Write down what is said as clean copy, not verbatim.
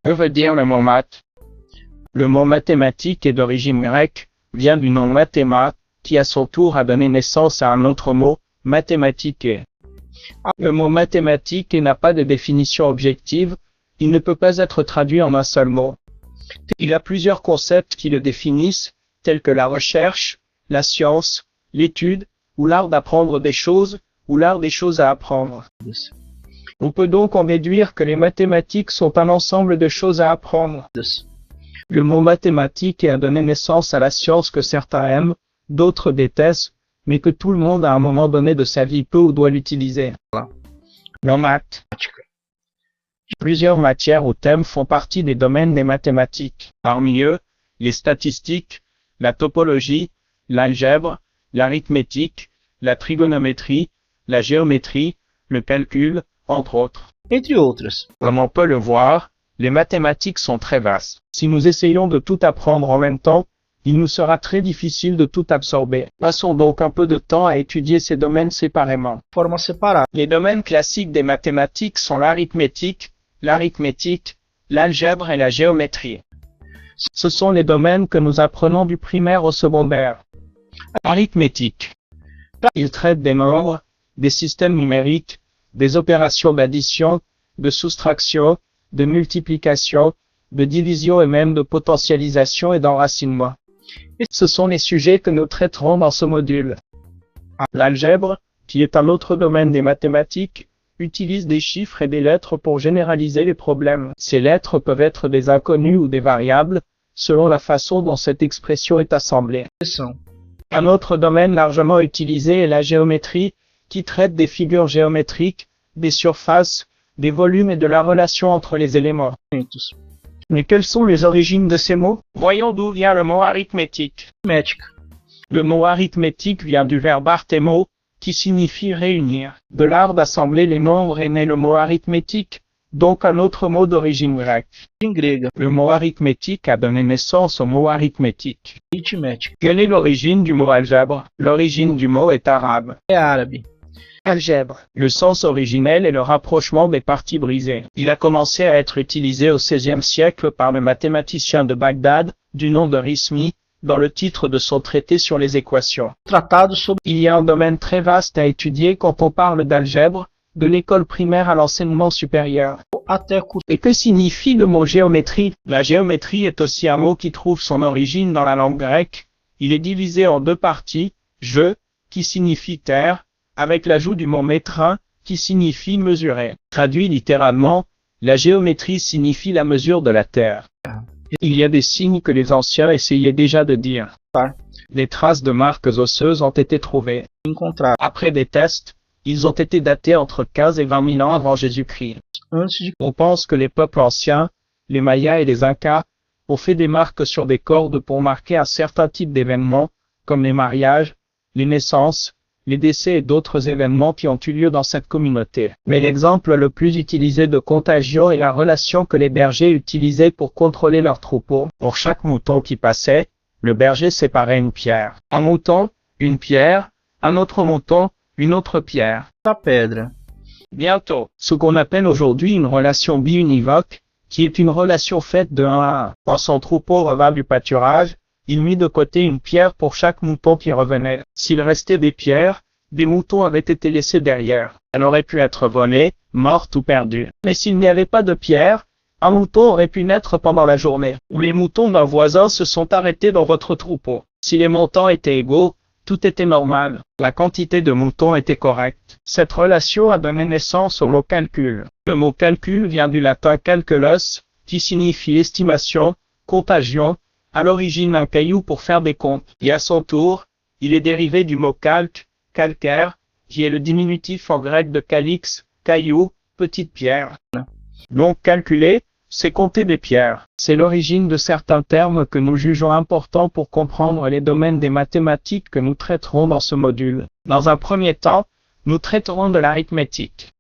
Que veut dire le mot maths? Le mot mathématique est d'origine grecque, vient du nom mathéma, qui à son tour a donné naissance à un autre mot, mathématique. Le mot mathématique n'a pas de définition objective, il ne peut pas être traduit en un seul mot. Il a plusieurs concepts qui le définissent, tels que la recherche, la science, l'étude, ou l'art d'apprendre des choses, ou l'art des choses à apprendre. On peut donc en déduire que les mathématiques sont un ensemble de choses à apprendre. Le mot mathématique a donné naissance à la science que certains aiment, d'autres détestent, mais que tout le monde à un moment donné de sa vie peut ou doit l'utiliser. En maths. Plusieurs matières ou thèmes font partie des domaines des mathématiques. Parmi eux, les statistiques, la topologie, l'algèbre, l'arithmétique, la trigonométrie, la géométrie, le calcul, entre autres. Entre outras. Comme on peut le voir, les mathématiques sont très vastes. Si nous essayons de tout apprendre en même temps, il nous sera très difficile de tout absorber. Passons donc un peu de temps à étudier ces domaines séparément. Forma separada. Les domaines classiques des mathématiques sont l'arithmétique, l'algèbre et la géométrie. Ce sont les domaines que nous apprenons du primaire au secondaire. Arithmétique. Il traite des nombres, des systèmes numériques, des opérations d'addition, de soustraction, de multiplication, de division et même de potentialisation et d'enracinement. Ce sont les sujets que nous traiterons dans ce module. L'algèbre, qui est un autre domaine des mathématiques, utilise des chiffres et des lettres pour généraliser les problèmes. Ces lettres peuvent être des inconnues ou des variables, selon la façon dont cette expression est assemblée. Un autre domaine largement utilisé est la géométrie, qui traite des figures géométriques, des surfaces, des volumes et de la relation entre les éléments. Mais quelles sont les origines de ces mots? Voyons d'où vient le mot arithmétique. Le mot arithmétique vient du verbe arthémo, qui signifie réunir. De l'art d'assembler les nombres est né le mot arithmétique, donc un autre mot d'origine grecque. Le mot arithmétique a donné naissance au mot arithmétique. Quelle est l'origine du mot algèbre? L'origine du mot est arabe. Algèbre. Le sens originel est le rapprochement des parties brisées. Il a commencé à être utilisé au XVIe siècle par le mathématicien de Bagdad, du nom de Rismi, dans le titre de son traité sur les équations. Il y a un domaine très vaste à étudier quand on parle d'algèbre, de l'école primaire à l'enseignement supérieur. Et que signifie le mot géométrie? La géométrie est aussi un mot qui trouve son origine dans la langue grecque. Il est divisé en deux parties, je, qui signifie terre, avec l'ajout du mot métrin, qui signifie mesurer. Traduit littéralement, la géométrie signifie la mesure de la terre. Il y a des signes que les anciens essayaient déjà de dire. Des traces de marques osseuses ont été trouvées. Après des tests, ils ont été datés entre 15 et 20 000 ans avant Jésus-Christ. On pense que les peuples anciens, les Mayas et les Incas, ont fait des marques sur des cordes pour marquer un certain type d'événements, comme les mariages, les naissances, les décès et d'autres événements qui ont eu lieu dans cette communauté. Mais l'exemple le plus utilisé de contagion est la relation que les bergers utilisaient pour contrôler leurs troupeaux. Pour chaque mouton qui passait, le berger séparait une pierre. Un mouton, une pierre, un autre mouton, une autre pierre. Bientôt, ce qu'on appelle aujourd'hui une relation biunivoque, qui est une relation faite de 1 à 1. Quand son troupeau revint du pâturage, il mit de côté une pierre pour chaque mouton qui revenait. S'il restait des pierres, des moutons avaient été laissés derrière. Elle aurait pu être volée, morte ou perdue. Mais s'il n'y avait pas de pierre, un mouton aurait pu naître pendant la journée. Ou les moutons d'un voisin se sont arrêtés dans votre troupeau. Si les montants étaient égaux, tout était normal. La quantité de moutons était correcte. Cette relation a donné naissance au mot calcul. Le mot calcul vient du latin calculos, qui signifie estimation, contagion, à l'origine un caillou pour faire des comptes. Et à son tour, il est dérivé du mot calque, calcaire, qui est le diminutif en grec de calix, caillou, petite pierre. Donc calculer, c'est compter des pierres. C'est l'origine de certains termes que nous jugeons importants pour comprendre les domaines des mathématiques que nous traiterons dans ce module. Dans un premier temps, nous traiterons de l'arithmétique.